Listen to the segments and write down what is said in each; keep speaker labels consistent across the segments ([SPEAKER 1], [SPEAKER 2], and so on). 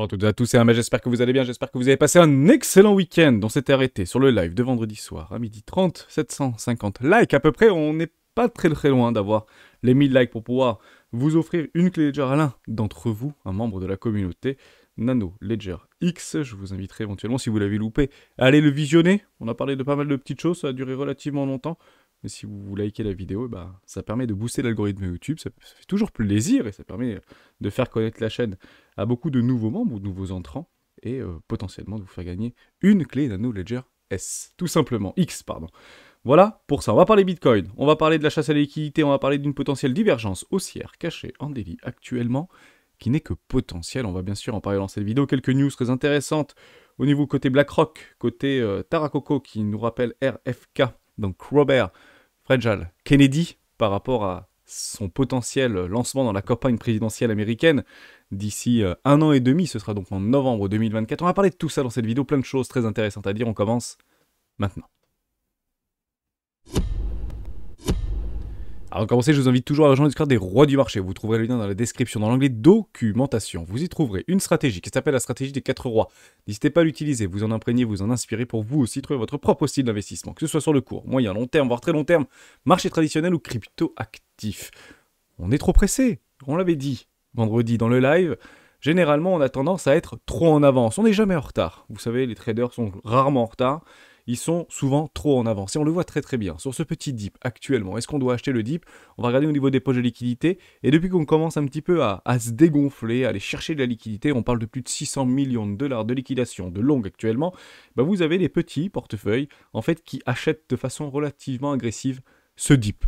[SPEAKER 1] Bonjour à toutes et à tous, j'espère que vous allez bien, j'espère que vous avez passé un excellent week-end. On s'était arrêté sur le live de vendredi soir à 12h30, 750 likes à peu près, on n'est pas très loin d'avoir les 1000 likes pour pouvoir vous offrir une clé Ledger à l'un d'entre vous, un membre de la communauté Nano Ledger X. Je vous inviterai éventuellement, si vous l'avez loupé, à aller le visionner. On a parlé de pas mal de petites choses, ça a duré relativement longtemps. Mais si vous likez la vidéo, ça permet de booster l'algorithme YouTube, ça fait toujours plaisir et ça permet de faire connaître la chaîne à beaucoup de nouveaux membres ou de nouveaux entrants et potentiellement de vous faire gagner une clé Nano Ledger S, tout simplement, X pardon. Voilà pour ça, on va parler Bitcoin, on va parler de la chasse à la liquidité, on va parler d'une potentielle divergence haussière cachée en daily actuellement, qui n'est que potentielle, on va bien sûr en parler dans cette vidéo, quelques news très intéressantes au niveau côté BlackRock, côté Taracoco qui nous rappelle RFK, donc Robert Fragile Kennedy, par rapport à son potentiel lancement dans la campagne présidentielle américaine d'ici 1 an et demi, ce sera donc en novembre 2024. On va parler de tout ça dans cette vidéo, plein de choses très intéressantes à dire, on commence maintenant. Avant de commencer, je vous invite toujours à rejoindre le Discord des rois du marché. Vous trouverez le lien dans la description, dans l'onglet documentation. Vous y trouverez une stratégie qui s'appelle la stratégie des 4 rois. N'hésitez pas à l'utiliser, vous en imprégnez, vous en inspirez pour vous aussi trouver votre propre style d'investissement, que ce soit sur le court, moyen, long terme, voire très long terme, marché traditionnel ou crypto-actif. On est trop pressé, on l'avait dit vendredi dans le live. Généralement, on a tendance à être trop en avance. On n'est jamais en retard. Vous savez, les traders sont rarement en retard. Ils sont souvent trop en avance. Et on le voit très très bien. Sur ce petit dip actuellement, est-ce qu'on doit acheter le dip? On va regarder au niveau des poches de liquidité. Et depuis qu'on commence un petit peu à se dégonfler, à aller chercher de la liquidité, on parle de plus de 600 millions de dollars de liquidation de longue actuellement, vous avez des petits portefeuilles en fait qui achètent de façon relativement agressive ce dip.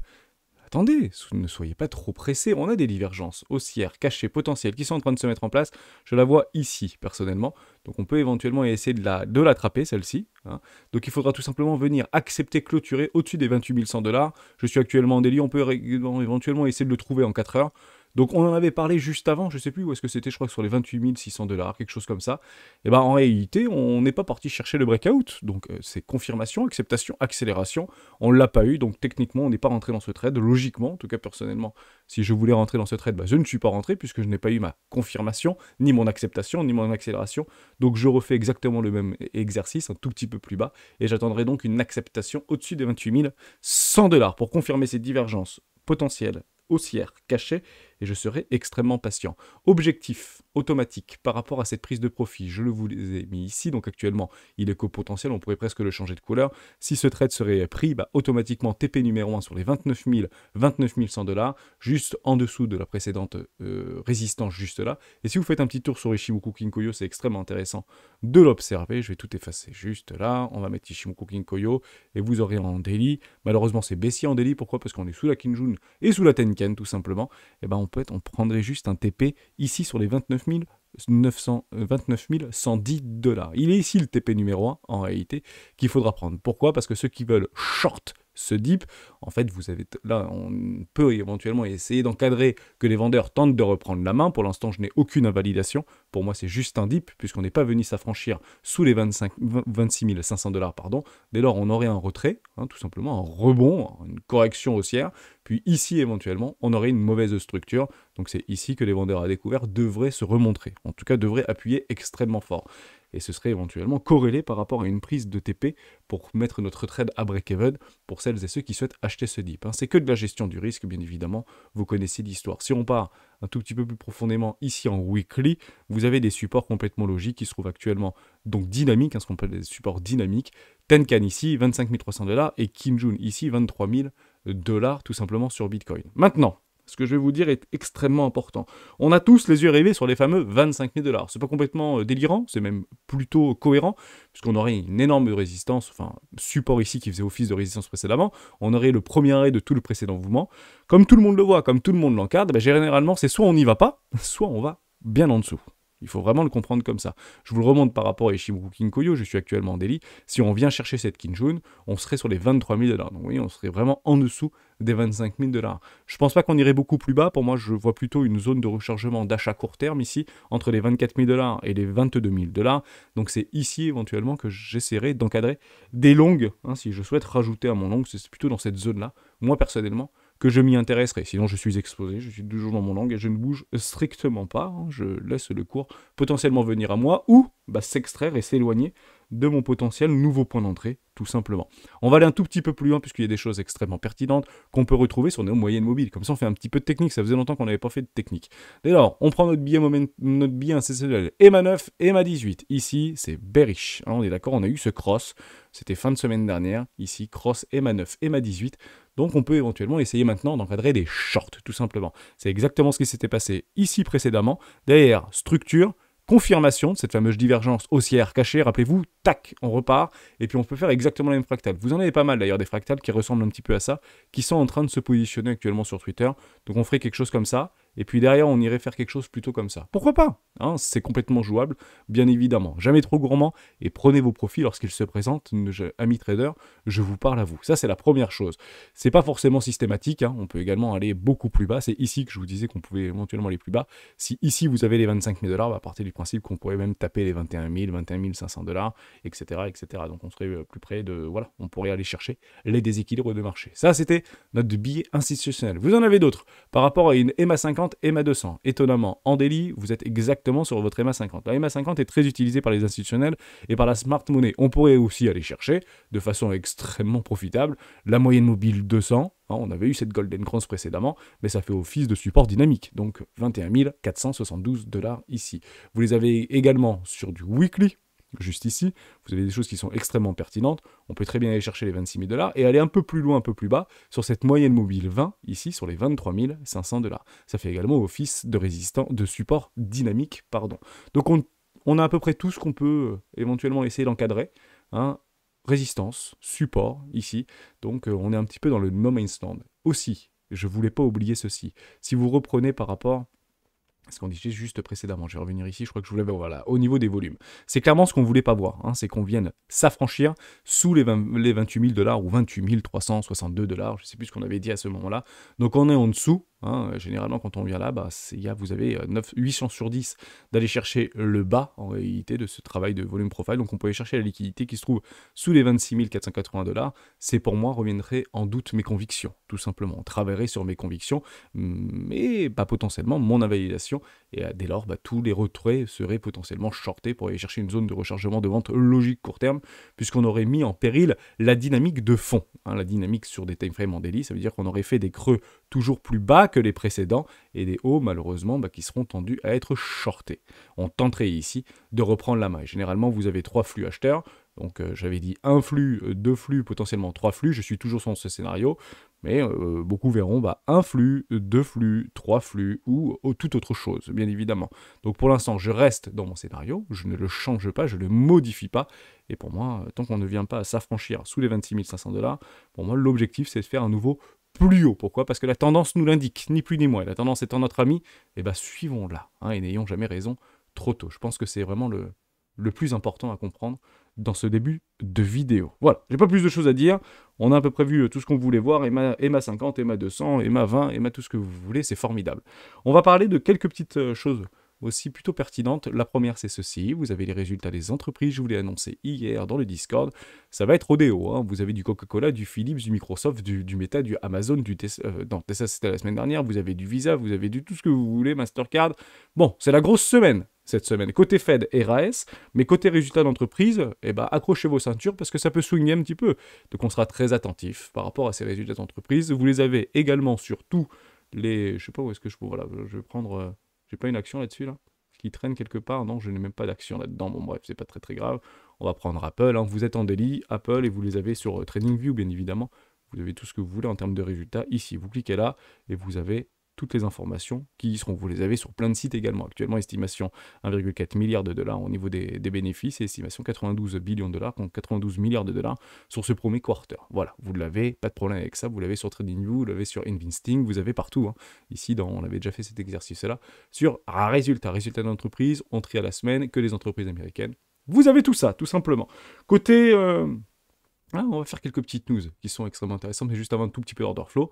[SPEAKER 1] Attendez, ne soyez pas trop pressés, on a des divergences haussières, cachées, potentielles qui sont en train de se mettre en place. Je la vois ici, personnellement. Donc on peut éventuellement essayer de l'attraper, celle-ci. Hein. Donc il faudra tout simplement venir accepter, clôturer au-dessus des 28 100 $. Je suis actuellement en délit, on peut éventuellement essayer de le trouver en 4 heures. Donc on en avait parlé juste avant, je sais plus où est-ce que c'était, je crois que sur les 28 600 $, quelque chose comme ça. Et en réalité, on n'est pas parti chercher le breakout, donc c'est confirmation, acceptation, accélération. On ne l'a pas eu, donc techniquement on n'est pas rentré dans ce trade, logiquement, en tout cas personnellement, si je voulais rentrer dans ce trade, je ne suis pas rentré puisque je n'ai pas eu ma confirmation, ni mon acceptation, ni mon accélération. Donc je refais exactement le même exercice, un tout petit peu plus bas, et j'attendrai donc une acceptation au-dessus des 28 100 $ pour confirmer cette divergence potentielle haussière cachée, et je serai extrêmement patient. Objectif automatique par rapport à cette prise de profit, je vous ai mis ici, donc actuellement il est qu'au potentiel, on pourrait presque le changer de couleur. Si ce trade serait pris, automatiquement TP numéro 1 sur les 29 100 $, juste en dessous de la précédente résistance juste là. Et si vous faites un petit tour sur Ichimoku Kinkoyo, c'est extrêmement intéressant de l'observer. Je vais tout effacer juste là, on va mettre Ichimoku Kinkoyo et vous aurez en daily. Malheureusement c'est baissier en daily, pourquoi? Parce qu'on est sous la Kinjun et sous la Tenkan tout simplement. Et on prendrait juste un TP ici sur les 29 110 $. Il est ici le TP numéro 1 en réalité qu'il faudra prendre. Pourquoi? Parce que ceux qui veulent short ce dip, en fait, vous avez là, on peut éventuellement essayer d'encadrer que les vendeurs tentent de reprendre la main. Pour l'instant, je n'ai aucune invalidation. Pour moi, c'est juste un dip, puisqu'on n'est pas venu s'affranchir sous les 26 500 $, pardon. Dès lors, on aurait un retrait, tout simplement, un rebond, une correction haussière. Puis ici, éventuellement, on aurait une mauvaise structure. Donc c'est ici que les vendeurs à découvert devraient se remontrer. En tout cas, devraient appuyer extrêmement fort. Et ce serait éventuellement corrélé par rapport à une prise de TP pour mettre notre trade à break-even pour celles et ceux qui souhaitent acheter ce dip. C'est que de la gestion du risque, bien évidemment, vous connaissez l'histoire. Si on part un tout petit peu plus profondément ici en weekly, vous avez des supports complètement logiques qui se trouvent actuellement donc dynamiques, ce qu'on appelle des supports dynamiques. Tenkan ici, 25 300 $, et Kinjun ici, 23 000 $ tout simplement sur Bitcoin. Maintenant, ce que je vais vous dire est extrêmement important. On a tous les yeux rivés sur les fameux 25 000 $. C'est pas complètement délirant, c'est même plutôt cohérent, puisqu'on aurait une énorme résistance, support ici qui faisait office de résistance précédemment, on aurait le premier arrêt de tout le précédent mouvement. Comme tout le monde le voit, comme tout le monde l'encadre, généralement c'est soit on n'y va pas, soit on va bien en dessous. Il faut vraiment le comprendre comme ça. Je vous le remonte par rapport à Ichimoku Kinkoyo, je suis actuellement en daily. Si on vient chercher cette Kinjun, on serait sur les 23 000 $. Donc oui, on serait vraiment en dessous des 25 000 $. Je pense pas qu'on irait beaucoup plus bas. Pour moi, je vois plutôt une zone de rechargement d'achat court terme ici, entre les 24 000 $ et les 22 000 $. Donc c'est ici éventuellement que j'essaierai d'encadrer des longues. Si je souhaite rajouter à mon long, c'est plutôt dans cette zone-là. Moi, personnellement, que je m'y intéresserai. Sinon, je suis exposé, je suis toujours dans mon langue et je ne bouge strictement pas. Hein. Je laisse le cours potentiellement venir à moi ou s'extraire et s'éloigner de mon potentiel nouveau point d'entrée, tout simplement. On va aller un tout petit peu plus loin puisqu'il y a des choses extrêmement pertinentes qu'on peut retrouver sur nos moyennes mobiles. Comme ça, on fait un petit peu de technique. Ça faisait longtemps qu'on n'avait pas fait de technique. Dès lors, on prend notre billet institutionnel EMA 9, EMA 18. Ici, c'est bearish. Hein, on est d'accord, on a eu ce cross. C'était fin de semaine dernière. Ici, cross EMA 9, EMA 18. Donc, on peut éventuellement essayer maintenant d'encadrer des shorts, tout simplement. C'est exactement ce qui s'était passé ici précédemment. Derrière, structure, confirmation de cette fameuse divergence haussière cachée, rappelez-vous, tac, on repart, et puis on peut faire exactement la même fractale. Vous en avez pas mal d'ailleurs des fractales qui ressemblent un petit peu à ça, qui sont en train de se positionner actuellement sur Twitter, donc on ferait quelque chose comme ça, et puis derrière on irait faire quelque chose plutôt comme ça. Pourquoi pas hein, c'est complètement jouable, bien évidemment. Jamais trop gourmand, et prenez vos profits lorsqu'ils se présentent, amis traders, je vous parle à vous. Ça c'est la première chose. C'est pas forcément systématique, hein, on peut également aller beaucoup plus bas, c'est ici que je vous disais qu'on pouvait éventuellement aller plus bas. Si ici vous avez les 25 000 $, on va partir du principe qu'on pourrait même taper les 21 000, 21 500 $, etc., etc. Donc on serait plus près de... Voilà, on pourrait aller chercher les déséquilibres de marché. Ça, c'était notre billet institutionnel. Vous en avez d'autres par rapport à une EMA 50, EMA 200. Étonnamment, en daily, vous êtes exactement sur votre EMA 50. La EMA 50 est très utilisée par les institutionnels et par la smart money. On pourrait aussi aller chercher, de façon extrêmement profitable, la moyenne mobile 200. On avait eu cette Golden Cross précédemment, mais ça fait office de support dynamique, donc 21 472 $ ici. Vous les avez également sur du weekly, juste ici, vous avez des choses qui sont extrêmement pertinentes, on peut très bien aller chercher les 26 000 $ et aller un peu plus loin, un peu plus bas, sur cette moyenne mobile 20, ici, sur les 23 500 $. Ça fait également office de support dynamique, pardon. Donc on a à peu près tout ce qu'on peut éventuellement essayer d'encadrer, hein. Résistance, support, ici. Donc, on est un petit peu dans le no man's land. Aussi, je ne voulais pas oublier ceci. Si vous reprenez par rapport à ce qu'on disait juste précédemment, je vais revenir ici, je crois que je vous l'avais, voilà, au niveau des volumes. C'est clairement ce qu'on ne voulait pas voir, hein, c'est qu'on vienne s'affranchir sous les 28 000 $ ou 28 362 $, je ne sais plus ce qu'on avait dit à ce moment-là. Donc, on est en dessous. Hein, généralement, quand on vient là, vous avez 8 chances sur 10 d'aller chercher le bas, en réalité, de ce travail de volume profile. Donc, on peut aller chercher la liquidité qui se trouve sous les 26 480 $. C'est, pour moi, reviendrait en doute mes convictions, tout simplement. On travaillerait sur mes convictions, mais potentiellement mon invalidation. Et dès lors, tous les retraits seraient potentiellement shortés pour aller chercher une zone de rechargement de vente logique court terme, puisqu'on aurait mis en péril la dynamique de fond. Hein, la dynamique sur des timeframes en daily, ça veut dire qu'on aurait fait des creux toujours plus bas que les précédents et des hauts malheureusement qui seront tendus à être shortés. On tenterait ici de reprendre la main. Et généralement vous avez 3 flux acheteurs, donc j'avais dit 1 flux, 2 flux, potentiellement 3 flux, je suis toujours sur ce scénario, mais beaucoup verront 1 flux, 2 flux, 3 flux ou toute autre chose, bien évidemment. Donc pour l'instant je reste dans mon scénario, je ne le change pas, je ne le modifie pas, et pour moi, tant qu'on ne vient pas à s'affranchir sous les 26 500 $, pour moi l'objectif c'est de faire un nouveau plus haut. Pourquoi? Parce que la tendance nous l'indique, ni plus ni moins. La tendance étant notre ami, et suivons-la, hein, et n'ayons jamais raison trop tôt. Je pense que c'est vraiment le plus important à comprendre dans ce début de vidéo. Voilà, j'ai pas plus de choses à dire. On a à peu près vu tout ce qu'on voulait voir. EMA 50, EMA 200, EMA 20, EMA tout ce que vous voulez, c'est formidable. On va parler de quelques petites choses aussi plutôt pertinentes. La première, c'est ceci. Vous avez les résultats des entreprises. Je vous l'ai annoncé hier dans le Discord. Ça va être rodéo. Hein. Vous avez du Coca-Cola, du Philips, du Microsoft, du Meta, du Amazon, du Tesla. Non, Tesla, c'était la semaine dernière. Vous avez du Visa, vous avez du tout ce que vous voulez, Mastercard. Bon, c'est la grosse semaine cette semaine. Côté Fed et RAS, mais côté résultats d'entreprise, accrochez vos ceintures parce que ça peut swinguer un petit peu. Donc on sera très attentif par rapport à ces résultats d'entreprise. Vous les avez également sur tous les... Je sais pas où est-ce que je peux... Voilà, je vais prendre... J'ai pas une action là-dessus, là, qui traîne quelque part. Non, je n'ai même pas d'action là-dedans. Bon, bref, c'est pas très très grave. On va prendre Apple. Hein. Vous êtes en daily, Apple, et vous les avez sur TradingView, bien évidemment. Vous avez tout ce que vous voulez en termes de résultats ici. Vous cliquez là, et vous avez toutes les informations qui y seront. Vous les avez sur plein de sites également. Actuellement, estimation 1,4 milliard de dollars au niveau des bénéfices et estimation 92 billions de dollars, donc 92 milliards de dollars sur ce premier quarter. Voilà, vous l'avez, pas de problème avec ça. Vous l'avez sur TradingView, vous l'avez sur Investing, vous avez partout. Hein. Ici, on avait déjà fait cet exercice-là. Sur résultats d'entreprise, on trie à la semaine que les entreprises américaines. Vous avez tout ça, tout simplement. Côté... on va faire quelques petites news qui sont extrêmement intéressantes, mais juste avant un tout petit peu d'order flow.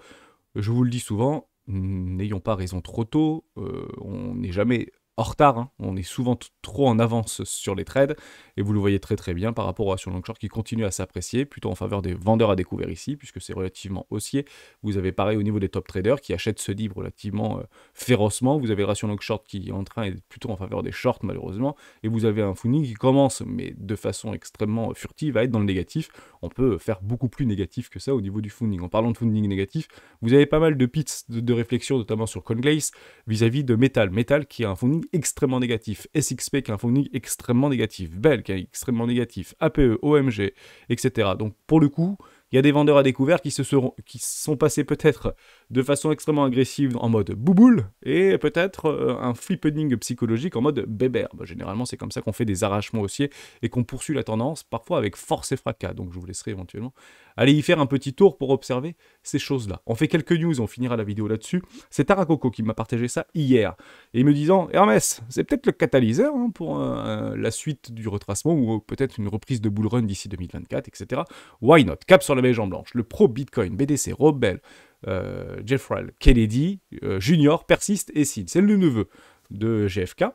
[SPEAKER 1] Je vous le dis souvent, n'ayons pas raison trop tôt, on n'est jamais en retard, hein. On est souvent trop en avance sur les trades, et vous le voyez très très bien par rapport aux ratios long short qui continuent à s'apprécier, plutôt en faveur des vendeurs à découvert ici, puisque c'est relativement haussier. Vous avez pareil au niveau des top traders qui achètent ce livre relativement férocement. Vous avez le ratio long short qui est en train d'être plutôt en faveur des shorts malheureusement, et vous avez un funding qui commence, mais de façon extrêmement furtive, à être dans le négatif. On peut faire beaucoup plus négatif que ça au niveau du funding. En parlant de funding négatif, vous avez pas mal de pits de réflexion, notamment sur CoinGlace, vis-à-vis de Metal. Metal qui a un funding extrêmement négatif, SXP qui a un funding extrêmement négatif, Bell qui est extrêmement négatif, APE, OMG, etc. Donc pour le coup, il y a des vendeurs à découvert qui sont passés peut-être de façon extrêmement agressive en mode bouboule, et peut-être un flippening psychologique en mode bébert. Bah, généralement, c'est comme ça qu'on fait des arrachements haussiers et qu'on poursuit la tendance, parfois avec force et fracas. Donc je vous laisserai éventuellement aller y faire un petit tour pour observer ces choses-là. On fait quelques news, on finira la vidéo là-dessus. C'est Taracoco qui m'a partagé ça hier, et me disant « Hermès, c'est peut-être le catalyseur hein, pour la suite du retracement, ou peut-être une reprise de bull run d'ici 2024, etc. Why not? Cap sur la jambe blanche. Le pro Bitcoin, BDC, Rob Bell, Jeffrey Kennedy, Junior, persiste et signe. C'est le neveu de GFK.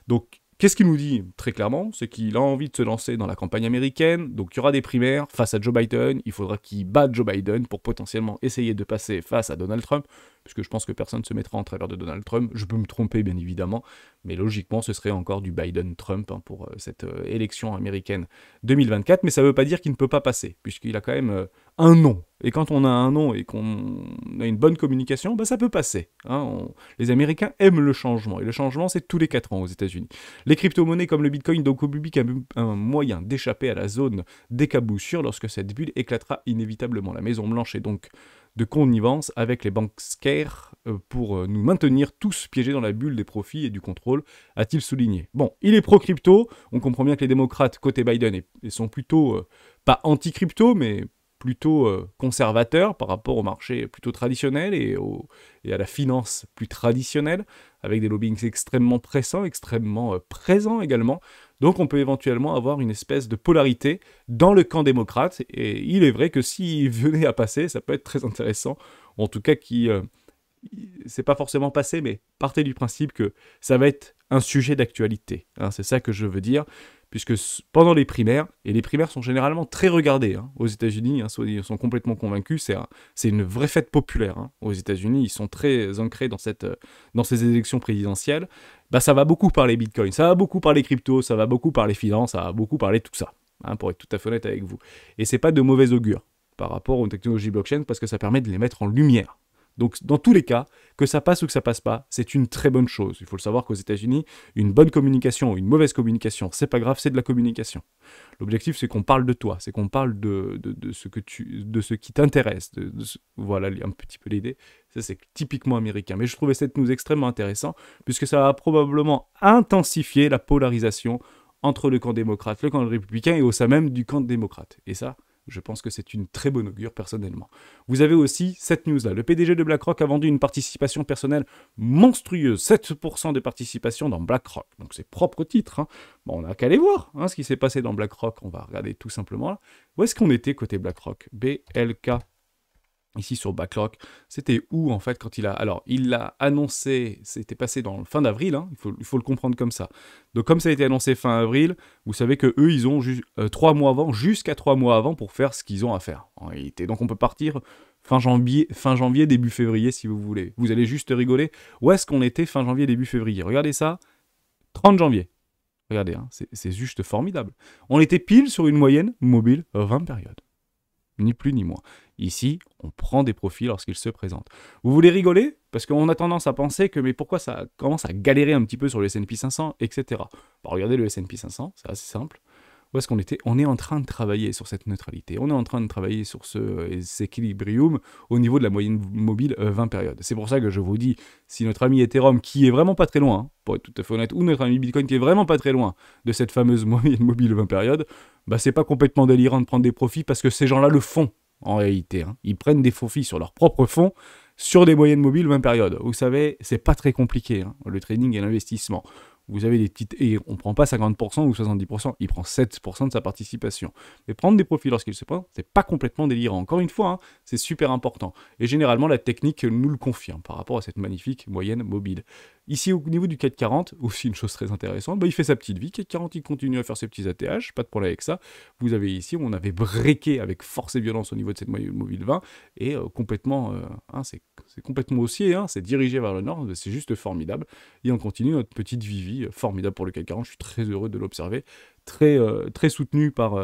[SPEAKER 1] Donc, qu'est-ce qu'il nous dit très clairement? C'est qu'il a envie de se lancer dans la campagne américaine. Donc, il y aura des primaires face à Joe Biden. Il faudra qu'il batte Joe Biden pour potentiellement essayer de passer face à Donald Trump, puisque je pense que personne ne se mettra en travers de Donald Trump. Je peux me tromper, bien évidemment, mais logiquement, ce serait encore du Biden-Trump hein, pour cette élection américaine 2024. Mais ça ne veut pas dire qu'il ne peut pas passer, puisqu'il a quand même un nom. Et quand on a un nom et qu'on a une bonne communication, bah ça peut passer. Hein. Les Américains aiment le changement, et le changement, c'est tous les 4 ans aux États-Unis. Les crypto-monnaies comme le Bitcoin donc au public un moyen d'échapper à la zone d'écaboussure lorsque cette bulle éclatera inévitablement. La Maison-Blanche est donc de connivence avec les banquiers pour nous maintenir tous piégés dans la bulle des profits et du contrôle, a-t-il souligné. Bon, il est pro-crypto, on comprend bien que les démocrates côté Biden sont plutôt, pas anti-crypto, mais plutôt conservateurs par rapport au marché plutôt traditionnel et à la finance plus traditionnelle, avec des lobbyings extrêmement pressants, extrêmement présents également. Donc on peut éventuellement avoir une espèce de polarité dans le camp démocrate, et il est vrai que s'il venait à passer, ça peut être très intéressant, en tout cas c'est pas forcément passé, mais partez du principe que ça va être un sujet d'actualité, hein, c'est ça que je veux dire, puisque pendant les primaires, et les primaires sont généralement très regardées hein, aux États-Unis, hein, ils sont complètement convaincus, c'est une vraie fête populaire hein, aux États-Unis, ils sont très ancrés dans ces élections présidentielles. Bah, ça va beaucoup parler Bitcoin, ça va beaucoup parler crypto, ça va beaucoup parler finance, ça va beaucoup parler tout ça, hein, pour être tout à fait honnête avec vous. Et c'est pas de mauvais augure par rapport aux technologies blockchain, parce que ça permet de les mettre en lumière. Donc, dans tous les cas, que ça passe ou que ça passe pas, c'est une très bonne chose. Il faut le savoir qu'aux États-Unis, une bonne communication ou une mauvaise communication, c'est pas grave, c'est de la communication. L'objectif, c'est qu'on parle de toi, c'est qu'on parle de ce qui t'intéresse. Voilà un petit peu l'idée. Ça, c'est typiquement américain. Mais je trouvais cette news extrêmement intéressante, puisque ça va probablement intensifier la polarisation entre le camp démocrate, le camp républicain, et au sein même du camp démocrate. Et ça, je pense que c'est une très bonne augure personnellement. Vous avez aussi cette news-là. Le PDG de BlackRock a vendu une participation personnelle monstrueuse, 7% de participation dans BlackRock. Donc c'est propre titre. Hein. Bon, on n'a qu'à aller voir hein, ce qui s'est passé dans BlackRock. On va regarder tout simplement là. Où est-ce qu'on était côté BlackRock? BLK. Ici sur BlackRock, c'était où en fait quand il a... Alors, il l'a annoncé, c'était passé dans le fin d'avril, hein, il faut le comprendre comme ça. Donc comme ça a été annoncé fin avril, vous savez que eux ils ont 3 mois avant, jusqu'à 3 mois avant pour faire ce qu'ils ont à faire en réalité. Donc on peut partir fin janvier, début février si vous voulez. Vous allez juste rigoler, où est-ce qu'on était fin janvier, début février? Regardez ça, 30 janvier. Regardez, hein, c'est juste formidable. On était pile sur une moyenne mobile 20 périodes. Ni plus ni moins. Ici, on prend des profits lorsqu'ils se présentent. Vous voulez rigoler? Parce qu'on a tendance à penser que mais pourquoi ça commence à galérer un petit peu sur le S&P 500, etc. Bah, regardez le S&P 500, c'est assez simple. Où est-ce qu'on était? On est en train de travailler sur cette neutralité. On est en train de travailler sur cet équilibrium au niveau de la moyenne mobile 20 périodes. C'est pour ça que je vous dis, si notre ami Ethereum, qui est vraiment pas très loin, hein, pour être tout à fait honnête, ou notre ami Bitcoin, qui est vraiment pas très loin de cette fameuse moyenne mobile 20 périodes, bah c'est pas complètement délirant de prendre des profits, parce que ces gens-là le font, en réalité. Hein. Ils prennent des profits sur leurs propres fonds, sur des moyennes mobiles 20 périodes. Vous savez, c'est pas très compliqué, hein, le trading et l'investissement. Vous avez des petites... Et on ne prend pas 50% ou 70%, il prend 7% de sa participation. Mais prendre des profits lorsqu'il se prend, c'est pas complètement délirant. Encore une fois, hein, c'est super important. Et généralement, la technique nous le confirme par rapport à cette magnifique moyenne mobile. Ici, au niveau du CAC 40, aussi une chose très intéressante, bah, il fait sa petite vie. CAC 40, il continue à faire ses petits ATH, pas de problème avec ça. Vous avez ici, on avait breaké avec force et violence au niveau de cette moyenne mobile 20, et complètement, hein, c'est complètement haussier, hein, c'est dirigé vers le nord, c'est juste formidable. Et on continue notre petite vie formidable pour le CAC 40, je suis très heureux de l'observer, très soutenu par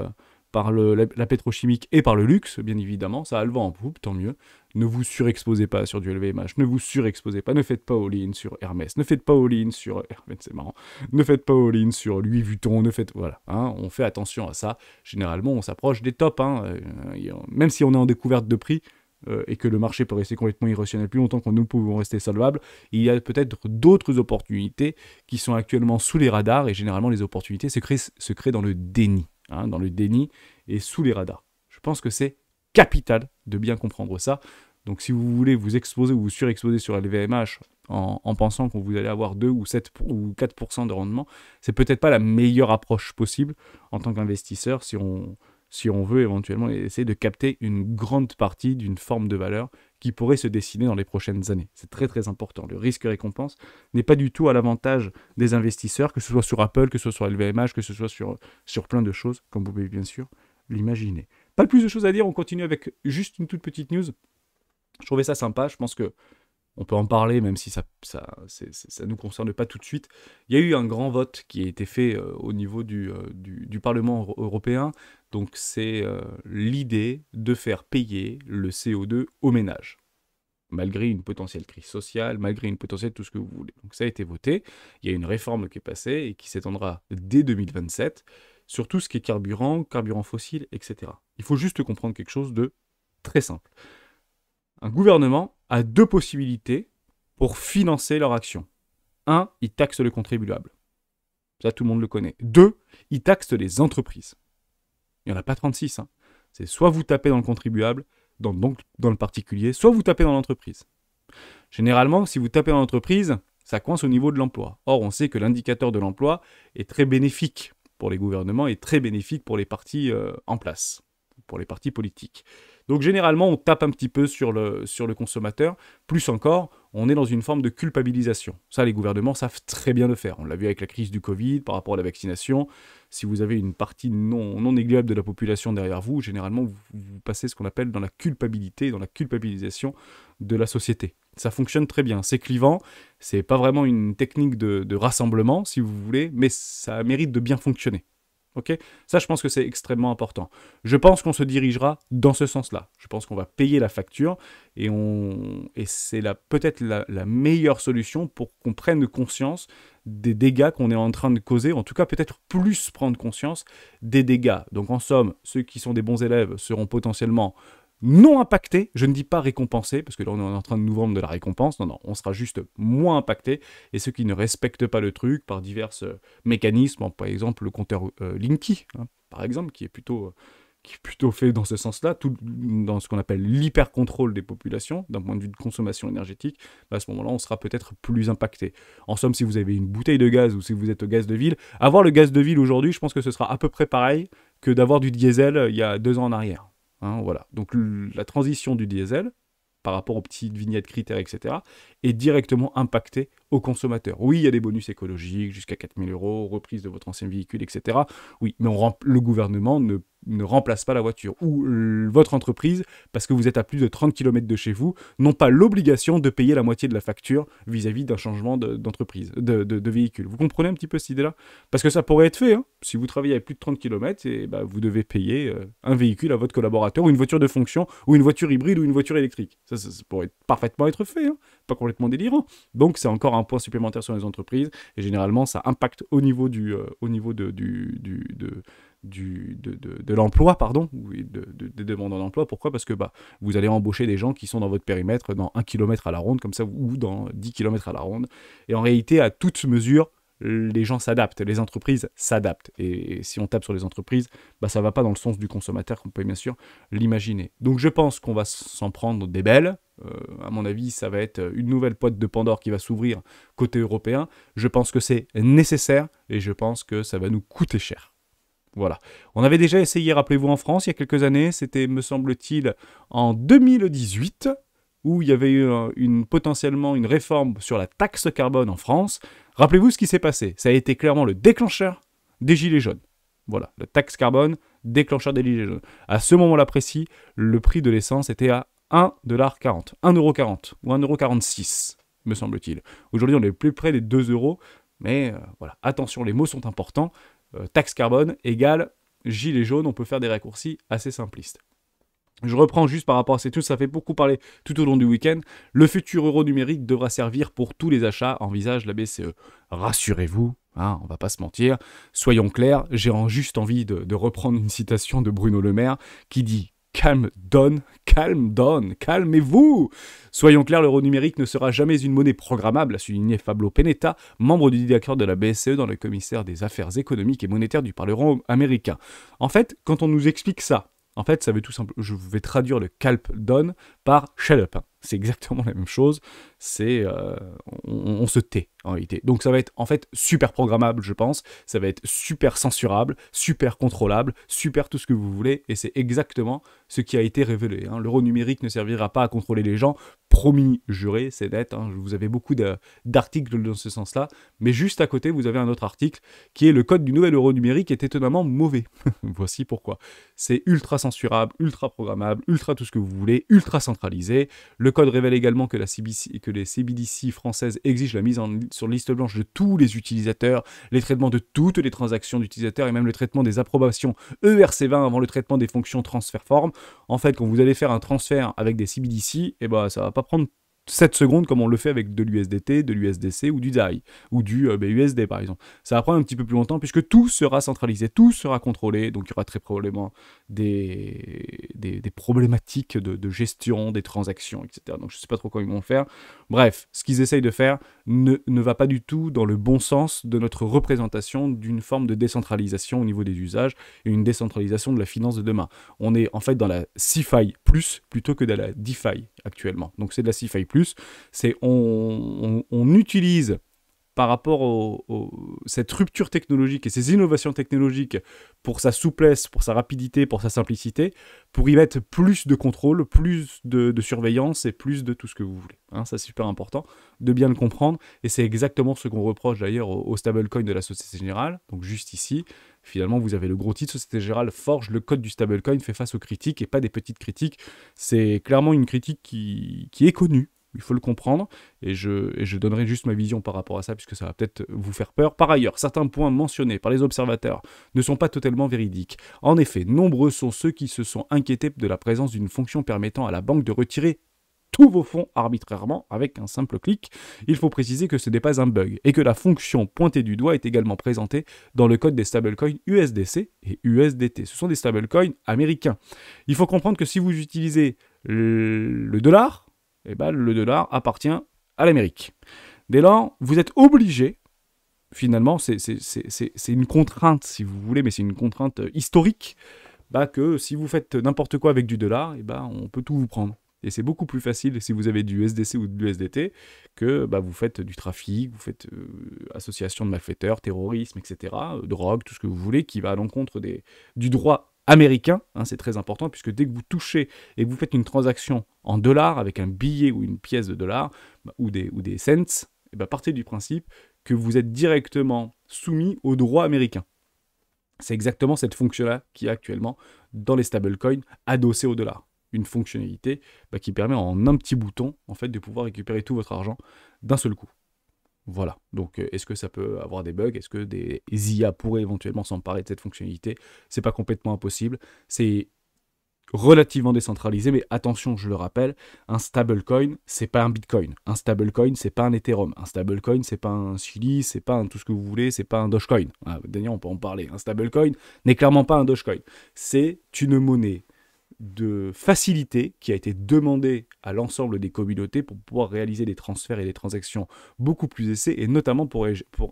[SPEAKER 1] la pétrochimique et par le luxe, bien évidemment, ça a le vent en poupe, tant mieux. Ne vous surexposez pas sur du LVMH, ne vous surexposez pas, ne faites pas all-in sur Hermès, ne faites pas all-in sur Hermès, c'est marrant, ne faites pas all-in sur Louis Vuitton, ne faites, voilà, hein, on fait attention à ça. Généralement, on s'approche des tops, hein, même si on est en découverte de prix, et que le marché peut rester complètement irrationnel plus longtemps que nous pouvons rester solvables, il y a peut-être d'autres opportunités qui sont actuellement sous les radars, et généralement les opportunités se créent dans le déni, hein, dans le déni et sous les radars. Je pense que c'est capital de bien comprendre ça. Donc si vous voulez vous exposer ou vous surexposer sur LVMH en pensant que vous allez avoir 2 ou 7 ou 4% de rendement, c'est peut-être pas la meilleure approche possible en tant qu'investisseur si on veut éventuellement essayer de capter une grande partie d'une forme de valeur qui pourrait se dessiner dans les prochaines années. C'est très très important. Le risque-récompense n'est pas du tout à l'avantage des investisseurs, que ce soit sur Apple, que ce soit sur LVMH, que ce soit sur plein de choses, comme vous pouvez bien sûr l'imaginer. Pas plus de choses à dire, on continue avec juste une toute petite news. Je trouvais ça sympa, je pense que on peut en parler, même si ça nous concerne pas tout de suite. Il y a eu un grand vote qui a été fait au niveau du Parlement européen. Donc c'est l'idée de faire payer le CO2 aux ménages, malgré une potentielle crise sociale, malgré une potentielle tout ce que vous voulez. Donc ça a été voté. Il y a une réforme qui est passée et qui s'étendra dès 2027 sur tout ce qui est carburant fossile, etc. Il faut juste comprendre quelque chose de très simple. Un gouvernement a deux possibilités pour financer leur action. 1, il taxe le contribuable. Ça, tout le monde le connaît. 2, il taxe les entreprises. Il n'y en a pas 36. Hein. C'est soit vous tapez dans le contribuable, donc dans le particulier, soit vous tapez dans l'entreprise. Généralement, si vous tapez dans l'entreprise, ça coince au niveau de l'emploi. Or, on sait que l'indicateur de l'emploi est très bénéfique pour les gouvernements et très bénéfique pour les partis en place, pour les partis politiques. Donc généralement, on tape un petit peu sur le consommateur. Plus encore, on est dans une forme de culpabilisation. Ça, les gouvernements savent très bien le faire. On l'a vu avec la crise du Covid, par rapport à la vaccination. Si vous avez une partie non négligeable de la population derrière vous, généralement, vous passez ce qu'on appelle dans la culpabilité, dans la culpabilisation de la société. Ça fonctionne très bien. C'est clivant. C'est pas vraiment une technique de rassemblement, si vous voulez, mais ça mérite de bien fonctionner. Okay, ça, je pense que c'est extrêmement important. Je pense qu'on se dirigera dans ce sens-là. Je pense qu'on va payer la facture et c'est peut-être la meilleure solution pour qu'on prenne conscience des dégâts qu'on est en train de causer, en tout cas peut-être plus prendre conscience des dégâts. Donc en somme, ceux qui sont des bons élèves seront potentiellement non impactés, je ne dis pas récompensés, parce que là on est en train de nous vendre de la récompense, non, on sera juste moins impactés, et ceux qui ne respectent pas le truc par divers mécanismes, par exemple le compteur Linky, hein, par exemple, qui est plutôt fait dans ce sens-là, tout dans ce qu'on appelle l'hyper-contrôle des populations, d'un point de vue de consommation énergétique, à ce moment-là on sera peut-être plus impacté. En somme, si vous avez une bouteille de gaz, ou si vous êtes au gaz de ville, avoir le gaz de ville aujourd'hui, je pense que ce sera à peu près pareil que d'avoir du diesel il y a 2 ans en arrière. Hein, voilà. Donc la transition du diesel, par rapport aux petites vignettes critères, etc., est directement impactée aux consommateurs. Oui, il y a des bonus écologiques, jusqu'à 4 000 €, reprise de votre ancien véhicule, etc. Oui, mais le gouvernement ne remplace pas la voiture. Ou votre entreprise, parce que vous êtes à plus de 30 km de chez vous, n'ont pas l'obligation de payer la moitié de la facture vis-à-vis d'un changement d'entreprise, de véhicule. Vous comprenez un petit peu cette idée-là? Parce que ça pourrait être fait. Hein. Si vous travaillez à plus de 30 km, et vous devez payer un véhicule à votre collaborateur, ou une voiture de fonction, ou une voiture hybride, ou une voiture électrique. Ça pourrait parfaitement être fait. Hein. Pas complètement délirant. Donc c'est encore un point supplémentaire sur les entreprises, et généralement ça impacte au niveau de l'emploi, pardon, des demandeurs d'emploi. Pourquoi? Parce que vous allez embaucher des gens qui sont dans votre périmètre dans 1 km à la ronde, comme ça, ou dans 10 km à la ronde. Et en réalité, à toute mesure, les gens s'adaptent, les entreprises s'adaptent. Et si on tape sur les entreprises, ça ne va pas dans le sens du consommateur, comme vous pouvez bien sûr l'imaginer. Donc je pense qu'on va s'en prendre des belles, À mon avis, ça va être une nouvelle boîte de Pandore qui va s'ouvrir côté européen. Je pense que c'est nécessaire et je pense que ça va nous coûter cher. Voilà. On avait déjà essayé, rappelez-vous, en France il y a quelques années, c'était, me semble-t-il, en 2018, où il y avait eu potentiellement une réforme sur la taxe carbone en France. Rappelez-vous ce qui s'est passé. Ça a été clairement le déclencheur des gilets jaunes. Voilà, la taxe carbone, déclencheur des gilets jaunes. À ce moment-là précis, le prix de l'essence était à 1,40 $, 1,40 € ou 1,46 €, me semble-t-il. Aujourd'hui, on est plus près des 2 €, mais voilà, attention, les mots sont importants. Taxe carbone égale gilet jaune, on peut faire des raccourcis assez simplistes. Je reprends juste par rapport à ces trucs, ça fait beaucoup parler tout au long du week-end. Le futur euro numérique devra servir pour tous les achats, envisage la BCE. Rassurez-vous, hein, on va pas se mentir, soyons clairs, j'ai juste envie de reprendre une citation de Bruno Le Maire qui dit « Calme down, calmez-vous !» Soyons clairs, l'euro numérique ne sera jamais une monnaie programmable, a souligné Fabio Panetta, membre du directoire de la BCE dans le commissaire des affaires économiques et monétaires du Parlement américain. En fait, quand on nous explique ça, en fait, ça veut tout simplement. Je vais traduire le calm down par shut up. C'est exactement la même chose. C'est on se tait en réalité. Donc ça va être en fait super programmable, je pense. Ça va être super censurable, super contrôlable, super tout ce que vous voulez. Et c'est exactement ce qui a été révélé. Hein. L'euro numérique ne servira pas à contrôler les gens. Promis, juré, c'est net. Hein. Vous avez beaucoup d'articles dans ce sens-là. Mais juste à côté, vous avez un autre article qui est le code du nouvel euro numérique est étonnamment mauvais. Voici pourquoi. C'est ultra censurable, ultra programmable, ultra tout ce que vous voulez, ultra centralisé. Le code révèle également que les CBDC françaises exigent la mise sur liste blanche de tous les utilisateurs, les traitements de toutes les transactions d'utilisateurs et même le traitement des approbations ERC20 avant le traitement des fonctions transfert form. En fait, quand vous allez faire un transfert avec des CBDC, eh ben, ça va pas prendre 7 secondes comme on le fait avec de l'USDT, de l'USDC ou du DAI, ou du USD par exemple. Ça va prendre un petit peu plus longtemps puisque tout sera centralisé, tout sera contrôlé, donc il y aura très probablement des problématiques de gestion des transactions, etc. Donc je ne sais pas trop comment ils vont faire. Bref, ce qu'ils essayent de faire ne va pas du tout dans le bon sens de notre représentation d'une forme de décentralisation au niveau des usages et une décentralisation de la finance de demain. On est en fait dans la CeFi plus plutôt que dans la DeFi actuellement. Donc c'est de la CeFi plus, c'est on utilise par rapport cette rupture technologique et ces innovations technologiques pour sa souplesse, pour sa rapidité, pour sa simplicité, pour y mettre plus de contrôle, plus de surveillance et plus de tout ce que vous voulez. Hein, ça c'est super important de bien le comprendre et c'est exactement ce qu'on reproche d'ailleurs au stablecoin de la Société Générale. Donc juste ici, finalement vous avez le gros titre, Société Générale forge le code du stablecoin, fait face aux critiques et pas des petites critiques. C'est clairement une critique qui est connue. Il faut le comprendre, et je donnerai juste ma vision par rapport à ça, puisque ça va peut-être vous faire peur. Par ailleurs, certains points mentionnés par les observateurs ne sont pas totalement véridiques. En effet, nombreux sont ceux qui se sont inquiétés de la présence d'une fonction permettant à la banque de retirer tous vos fonds arbitrairement avec un simple clic. Il faut préciser que ce n'est pas un bug, et que la fonction pointée du doigt est également présentée dans le code des stablecoins USDC et USDT. Ce sont des stablecoins américains. Il faut comprendre que si vous utilisez le dollar, eh ben, le dollar appartient à l'Amérique. Dès lors, vous êtes obligé, finalement, c'est une contrainte, si vous voulez, mais c'est une contrainte historique, bah, que si vous faites n'importe quoi avec du dollar, eh ben, on peut tout vous prendre. Et c'est beaucoup plus facile si vous avez du USDC ou de l'USDT que bah, vous faites du trafic, vous faites association de malfaiteurs, terrorisme, etc., drogue, tout ce que vous voulez, qui va à l'encontre du droit américain, hein, c'est très important, puisque dès que vous touchez et que vous faites une transaction en dollars avec un billet ou une pièce de dollars bah, ou des cents, et bah, partez du principe que vous êtes directement soumis au droit américain. C'est exactement cette fonction-là qui est actuellement dans les stablecoins adossés au dollar. Une fonctionnalité bah, qui permet en un petit bouton en fait, de pouvoir récupérer tout votre argent d'un seul coup. Voilà, donc est-ce que ça peut avoir des bugs? Est-ce que des IA pourraient éventuellement s'emparer de cette fonctionnalité? C'est pas complètement impossible, c'est relativement décentralisé, mais attention, je le rappelle, un stablecoin, c'est pas un bitcoin. Un stablecoin, c'est pas un Ethereum. Un stablecoin, c'est pas un Chili, c'est pas un tout ce que vous voulez, c'est pas un Dogecoin. Ah, Daniel, on peut en parler. Un stablecoin n'est clairement pas un Dogecoin. C'est une monnaie de facilité qui a été demandée à l'ensemble des communautés pour pouvoir réaliser des transferts et des transactions beaucoup plus aisés et notamment pour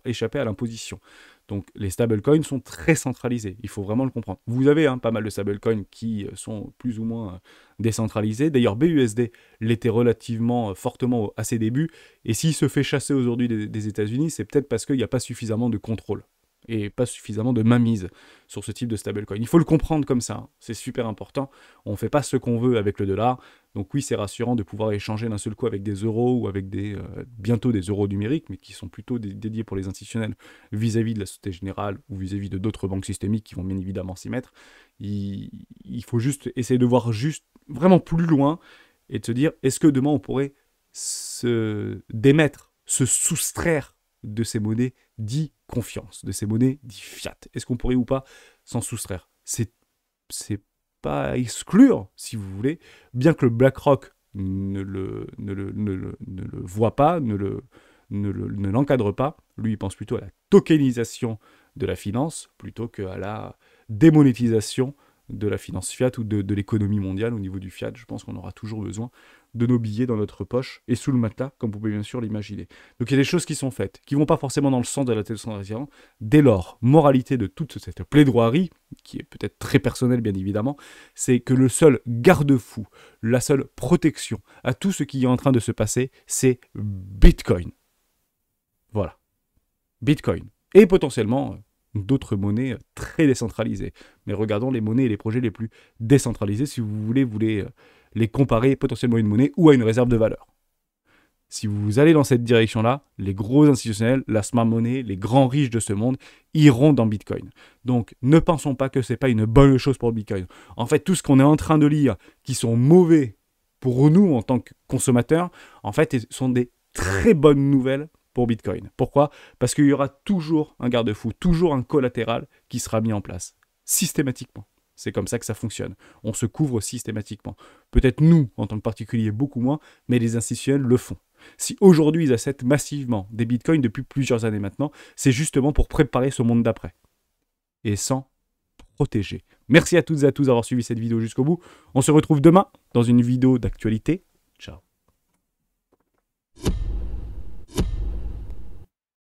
[SPEAKER 1] échapper à l'imposition. Donc les stablecoins sont très centralisés, il faut vraiment le comprendre. Vous avez pas mal de stablecoins qui sont plus ou moins décentralisés. D'ailleurs BUSD l'était relativement fortement à ses débuts, et s'il se fait chasser aujourd'hui des États-Unis, c'est peut-être parce qu'il n'y a pas suffisamment de contrôle et pas suffisamment de mainmise sur ce type de stablecoin. Il faut le comprendre comme ça, c'est super important. On ne fait pas ce qu'on veut avec le dollar. Donc oui, c'est rassurant de pouvoir échanger d'un seul coup avec des euros ou avec bientôt des euros numériques, mais qui sont plutôt dédiés pour les institutionnels vis-à-vis de la Société Générale ou vis-à-vis de d'autres banques systémiques qui vont bien évidemment s'y mettre. Il faut juste essayer de voir juste vraiment plus loin et de se dire, est-ce que demain on pourrait se démettre, se soustraire de ces monnaies dit confiance, de ces monnaies dit fiat. Est-ce qu'on pourrait ou pas s'en soustraire? C'est pas à exclure, si vous voulez, bien que le BlackRock ne le voit pas, ne l'encadre pas. Lui, il pense plutôt à la tokenisation de la finance, plutôt qu'à la démonétisation de la finance fiat ou de l'économie mondiale au niveau du fiat. Je pense qu'on aura toujours besoin de nos billets dans notre poche et sous le matelas, comme vous pouvez bien sûr l'imaginer. Donc il y a des choses qui sont faites, qui ne vont pas forcément dans le sens de la décentralisation. Dès lors, moralité de toute cette plaidoirie, qui est peut-être très personnelle bien évidemment, c'est que le seul garde-fou, la seule protection à tout ce qui est en train de se passer, c'est Bitcoin. Voilà. Bitcoin. Et potentiellement d'autres monnaies très décentralisées. Mais regardons les monnaies et les projets les plus décentralisés si vous voulez les comparer potentiellement à une monnaie ou à une réserve de valeur. Si vous allez dans cette direction-là, les gros institutionnels, la smart money, les grands riches de ce monde iront dans Bitcoin. Donc ne pensons pas que ce n'est pas une bonne chose pour Bitcoin. En fait, tout ce qu'on est en train de lire qui sont mauvais pour nous en tant que consommateurs, en fait, sont des très bonnes nouvelles pour Bitcoin. Pourquoi? Parce qu'il y aura toujours un garde-fou, toujours un collatéral qui sera mis en place, systématiquement. C'est comme ça que ça fonctionne. On se couvre systématiquement. Peut-être nous, en tant que particuliers, beaucoup moins, mais les institutionnels le font. Si aujourd'hui ils achètent massivement des bitcoins depuis plusieurs années maintenant, c'est justement pour préparer ce monde d'après. Et sans protéger. Merci à toutes et à tous d'avoir suivi cette vidéo jusqu'au bout. On se retrouve demain dans une vidéo d'actualité